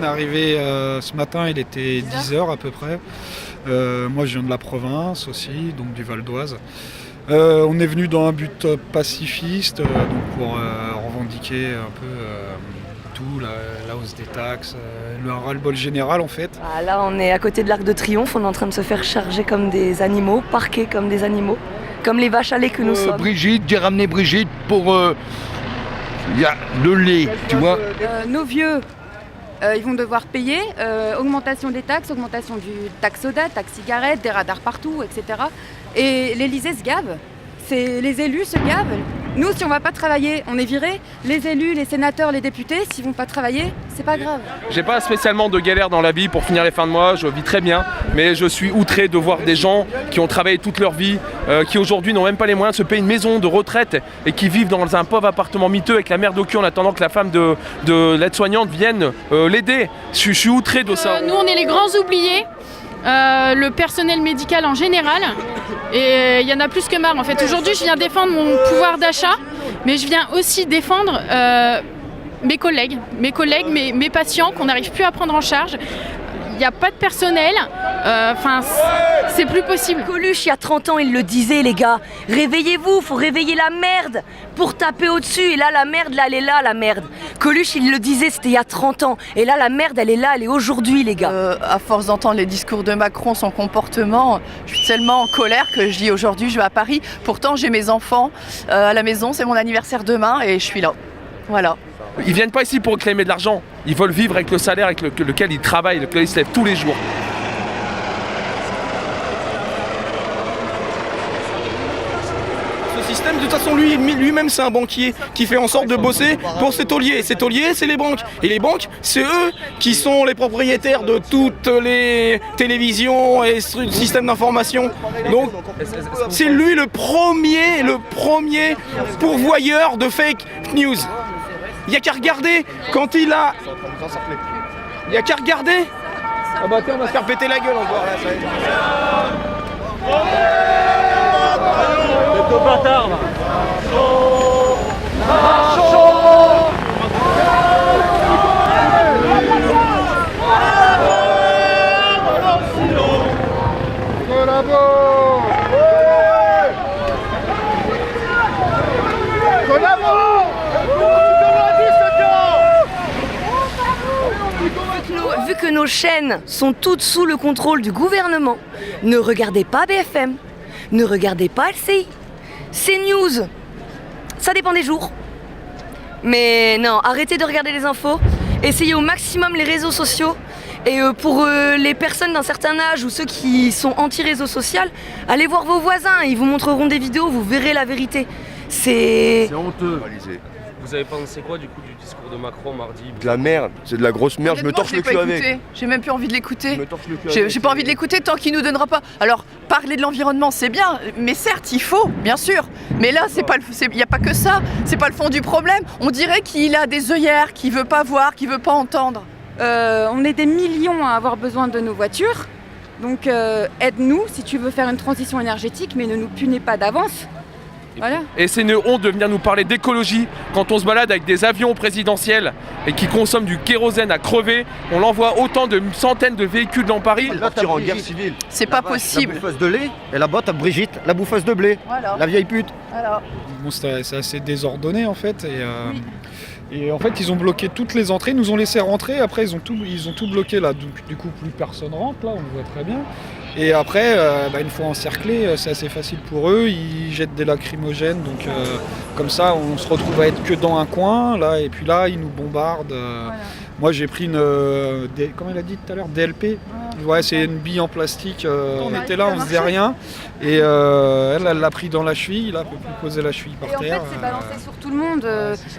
on est arrivé ce matin, il était 10h à peu près. Moi je viens de la province aussi, donc du Val d'Oise. On est venu dans un but pacifiste, donc pour revendiquer un peu tout, la hausse des taxes, le ras-le-bol général en fait. Ah, là on est à côté de l'Arc de Triomphe, on est en train de se faire charger comme des animaux, parquer comme des animaux, comme les vaches à lait que nous sommes. Brigitte, j'ai ramené Brigitte pour y a le lait, tu vois. Nos vieux, ils vont devoir payer, augmentation des taxes, augmentation du taxe soda, taxe cigarette, des radars partout, etc. Et l'Élysée se gave, les élus se gavent. Nous, si on va pas travailler, on est virés. Les élus, les sénateurs, les députés, s'ils vont pas travailler, c'est pas grave. J'ai pas spécialement de galère dans la vie pour finir les fins de mois, je vis très bien, mais je suis outré de voir des gens qui ont travaillé toute leur vie, qui aujourd'hui n'ont même pas les moyens de se payer une maison de retraite et qui vivent dans un pauvre appartement miteux avec la merde au cul en attendant que la femme de l'aide-soignante vienne l'aider. Je suis outré de ça. Nous, on est les grands oubliés. Le personnel médical en général, et il y en a plus que marre en fait. Aujourd'hui je viens défendre mon pouvoir d'achat, mais je viens aussi défendre mes collègues, mes patients qu'on n'arrive plus à prendre en charge. Il n'y a pas de personnel, c'est plus possible. Coluche, il y a 30 ans, il le disait, les gars. Réveillez-vous, faut réveiller la merde pour taper au-dessus. Et là, la merde, là, elle est là, la merde. Coluche, il le disait, c'était il y a 30 ans. Et là, la merde, elle est là, elle est aujourd'hui, les gars. À force d'entendre les discours de Macron, son comportement, je suis tellement en colère que je dis aujourd'hui, je vais à Paris. Pourtant, j'ai mes enfants à la maison, c'est mon anniversaire demain et je suis là. Voilà. Ils viennent pas ici pour réclamer de l'argent, ils veulent vivre avec le salaire avec lequel ils travaillent, lequel ils se lèvent tous les jours. Ce système, de toute façon, lui-même, c'est un banquier qui fait en sorte de bosser pour ses tauliers. Et ses tauliers, c'est les banques. Et les banques, c'est eux qui sont les propriétaires de toutes les télévisions et systèmes d'information. Donc, c'est lui le premier pourvoyeur de fake news. Il n'y a qu'à regarder quand il a... Il n'y a qu'à regarder. Ah bah tiens, on va se faire péter la gueule encore là, ça y est. C'est au bâtard là. Vu que nos chaînes sont toutes sous le contrôle du gouvernement, ne regardez pas BFM, ne regardez pas LCI, CNews, ça dépend des jours. Mais non, arrêtez de regarder les infos, essayez au maximum les réseaux sociaux. Et pour les personnes d'un certain âge ou ceux qui sont anti-réseau social, allez voir vos voisins, ils vous montreront des vidéos, vous verrez la vérité. C'est honteux. Vous avez pensé quoi du coup du discours de Macron mardi? De la merde, c'est de la grosse merde, je me torche le cul avec. J'ai même plus envie de l'écouter. J'ai pas envie de l'écouter tant qu'il nous donnera pas. Alors, parler de l'environnement, c'est bien, mais certes, il faut, bien sûr. Mais là, il n'y a pas que ça, c'est pas le fond du problème. On dirait qu'il a des œillères, qu'il veut pas voir, qu'il veut pas entendre. On est des millions à avoir besoin de nos voitures, donc aide-nous si tu veux faire une transition énergétique, mais ne nous punez pas d'avance. Voilà. Et c'est une honte de venir nous parler d'écologie quand on se balade avec des avions présidentiels et qui consomment du kérosène à crever. On l'envoie autant de centaines de véhicules dans Paris. Elle va partir en guerre civile. C'est pas possible. La bouffeuse de lait et la botte à Brigitte, la bouffeuse de blé. Voilà. La vieille pute. Voilà. Bon, c'est assez désordonné en fait. Et en fait, ils ont bloqué toutes les entrées, ils nous ont laissé rentrer. Après, ils ont tout bloqué là. Donc, du coup, plus personne rentre là, on le voit très bien. Et après, une fois encerclés, c'est assez facile pour eux. Ils jettent des lacrymogènes, donc comme ça, on se retrouve à être que dans un coin là. Et puis là, ils nous bombardent. Voilà. Moi, j'ai pris comment il a dit tout à l'heure, DLP. Ouais, c'est une bille en plastique. On était là, on faisait rien. Et elle l'a pris dans la cheville. Là, elle peut plus poser la cheville par terre. Et en fait, c'est balancé sur tout le monde.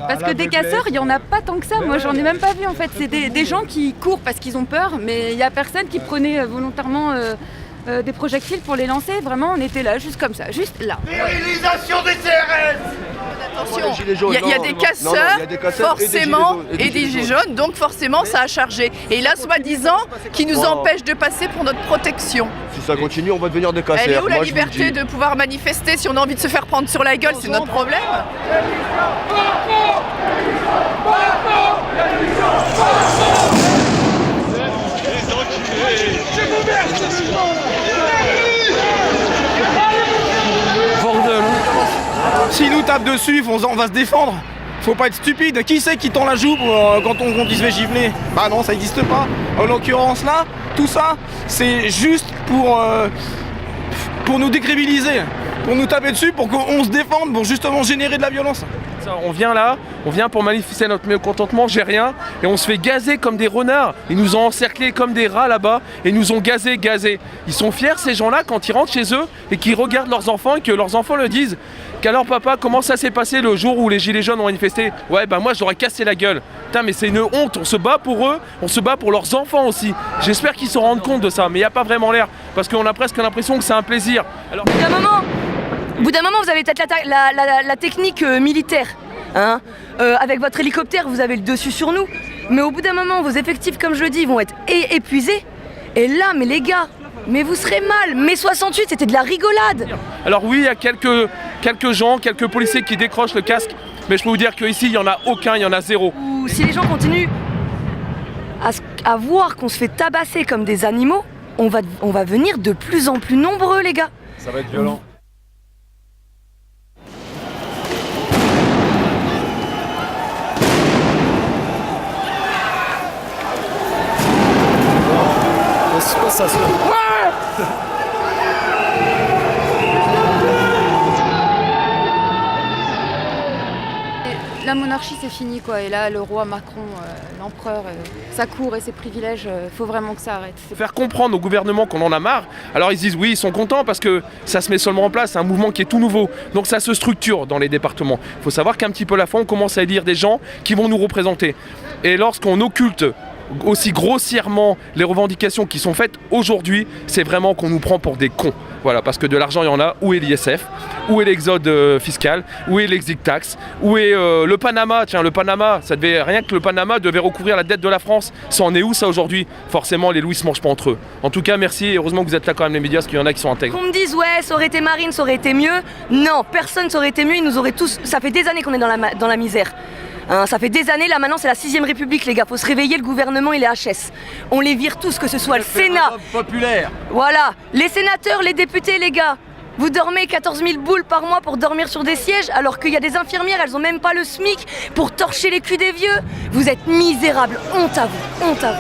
Parce que des casseurs, il n'y en a pas tant que ça. Moi, j'en ai même pas vu en fait. C'est des gens qui courent parce qu'ils ont peur, mais il n'y a personne qui prenait volontairement des projectiles pour les lancer. Vraiment, on était là, juste comme ça, juste là. Stérilisation des CRS. Attention, il y a des casseurs, forcément, et des gilets jaunes, donc forcément ça a chargé. Et là, soi-disant, qui nous empêche de passer pour notre protection. Si ça continue, on va devenir des casseurs. Elle est où la liberté de pouvoir manifester si on a envie de se faire prendre sur la gueule, c'est notre problème. tape dessus, on va se défendre. Faut pas être stupide. Qui c'est qui tend la joue quand on se fait gifler? Bah non, ça n'existe pas. En l'occurrence là, tout ça, c'est juste pour nous décrédibiliser, pour nous taper dessus, pour qu'on se défende, pour justement générer de la violence. On vient là, on vient pour manifester notre mécontentement, j'ai rien, et on se fait gazer comme des renards. Ils nous ont encerclés comme des rats là-bas, et ils nous ont gazés. Ils sont fiers ces gens-là quand ils rentrent chez eux et qu'ils regardent leurs enfants et que leurs enfants le disent. Qu'alors papa, comment ça s'est passé le jour où les gilets jaunes ont manifesté? Ouais bah moi j'aurais cassé la gueule. Putain mais c'est une honte, on se bat pour eux, on se bat pour leurs enfants aussi. J'espère qu'ils se rendent compte de ça, mais il n'y a pas vraiment l'air, parce qu'on a presque l'impression que c'est un plaisir. Alors... Au bout d'un moment, vous avez peut-être la technique militaire. Hein, avec votre hélicoptère, vous avez le dessus sur nous. Mais au bout d'un moment, vos effectifs, comme je le dis, vont être épuisés. Et là, mais les gars, mais vous serez mal. Mai 68, c'était de la rigolade. Alors oui, il y a quelques gens, quelques policiers qui décrochent le casque. Mais je peux vous dire qu'ici, il n'y en a aucun, il y en a zéro. Si les gens continuent à voir qu'on se fait tabasser comme des animaux, on va venir de plus en plus nombreux, les gars. Ça va être violent. Ça se... La monarchie c'est fini quoi, et là le roi Macron, l'empereur, sa cour et ses privilèges, faut vraiment que ça arrête. Faire comprendre au gouvernement qu'on en a marre, alors ils disent oui ils sont contents parce que ça se met seulement en place, c'est un mouvement qui est tout nouveau, donc ça se structure dans les départements. Il faut savoir qu'un petit peu à la fin on commence à élire des gens qui vont nous représenter. Et lorsqu'on occulte aussi grossièrement les revendications qui sont faites aujourd'hui, c'est vraiment qu'on nous prend pour des cons. Voilà, parce que de l'argent il y en a. Où est l'ISF? Où est l'exode fiscal? Où est l'exit tax? Où est le Panama? Tiens, le Panama, rien que le Panama devait recouvrir la dette de la France. Ça en est où ça aujourd'hui? Forcément, les louis se mangent pas entre eux. En tout cas, merci et heureusement que vous êtes là quand même les médias, parce qu'il y en a qui sont intègres. Qu'on me dise ouais, ça aurait été Marine, ça aurait été mieux. Non, personne ça aurait été mieux. Ils nous auraient tous. Ça fait des années qu'on est dans la misère. Hein, ça fait des années, là maintenant c'est la 6ème République les gars, faut se réveiller, le gouvernement et les HS. On les vire tous, que ce soit le Sénat. Populaire. Voilà, les sénateurs, les députés les gars. Vous dormez 14 000 boules par mois pour dormir sur des sièges, alors qu'il y a des infirmières, elles ont même pas le SMIC pour torcher les culs des vieux. Vous êtes misérables, honte à vous, honte à vous.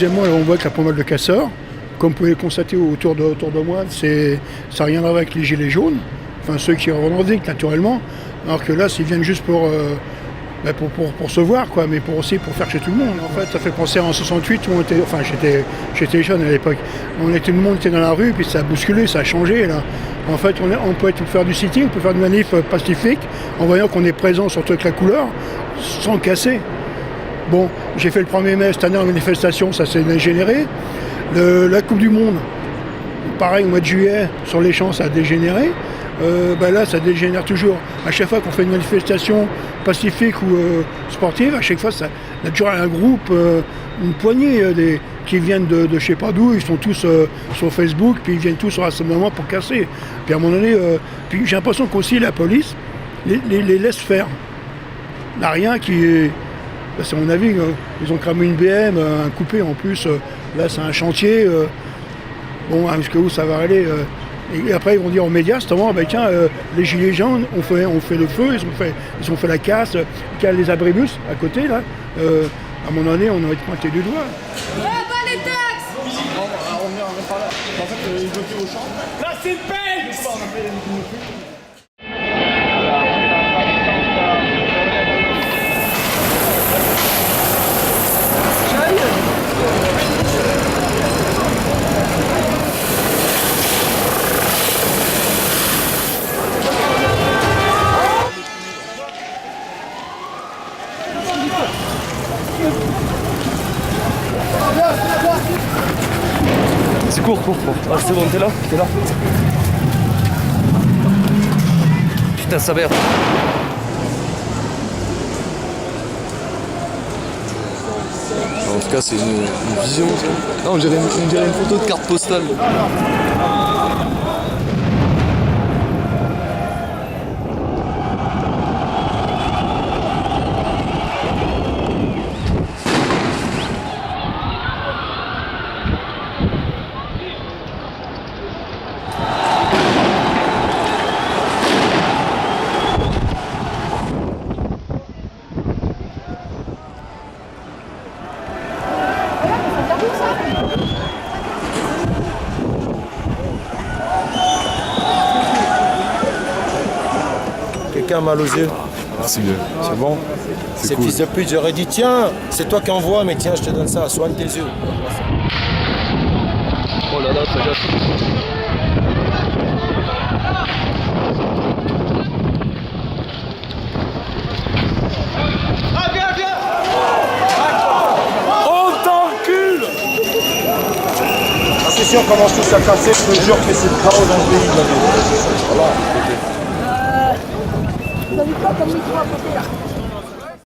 deuxièmement, là, on voit qu'il y a pas mal de casseurs. Comme vous pouvez le constater autour de moi, ça n'a rien à voir avec les gilets jaunes, enfin ceux qui revendiquent naturellement, alors que là, ils viennent juste pour se voir, quoi, mais aussi pour faire chez tout le monde. En fait, ça fait penser en 68 où j'étais jeune à l'époque. Tout le monde était dans la rue, puis ça a bousculé, ça a changé là. En fait, on peut faire du sitting, on peut faire du manif pacifique, en voyant qu'on est présent surtout avec la couleur, sans casser. Bon, j'ai fait le 1er mai cette année en manifestation, ça s'est dégénéré. La Coupe du Monde, pareil au mois de juillet, sur les champs, ça a dégénéré. Là, ça dégénère toujours. À chaque fois qu'on fait une manifestation pacifique ou sportive, à chaque fois, ça y a toujours un groupe, une poignée qui viennent de je sais pas d'où, ils sont tous sur Facebook, puis ils viennent tous au rassemblement pour casser. Puis à un moment donné, puis j'ai l'impression qu'aussi la police les laisse faire. Il n'y a rien qui... C'est mon avis, ils ont cramé une BM, un coupé en plus, là c'est un chantier, bon jusqu'où ça va aller. Et après ils vont dire aux médias, justement, les gilets jaunes ont fait le feu, ils ont fait la casse, il y a les abribus à côté là, à un moment donné on aurait pointé du doigt. Les taxes. On par là. En fait, ils bloquaient au champ. Là c'est le paye. C'est court. Ah, c'est bon, t'es là. Putain, sa mère. En tout cas, c'est une vision. Non, on dirait une photo de carte postale. Quelqu'un a mal aux yeux. C'est bon. C'est cool. Fils de pute, j'aurais dit tiens, c'est toi qui envoie, mais tiens, je te donne ça, soigne tes yeux. Oh là là, ça gâte. Ah, viens. On t'encule. C'est sûr, on commence tous à casser, je te jure que c'est le chaos dans le pays. Voilà. Vous avez quoi comme micro à côté là?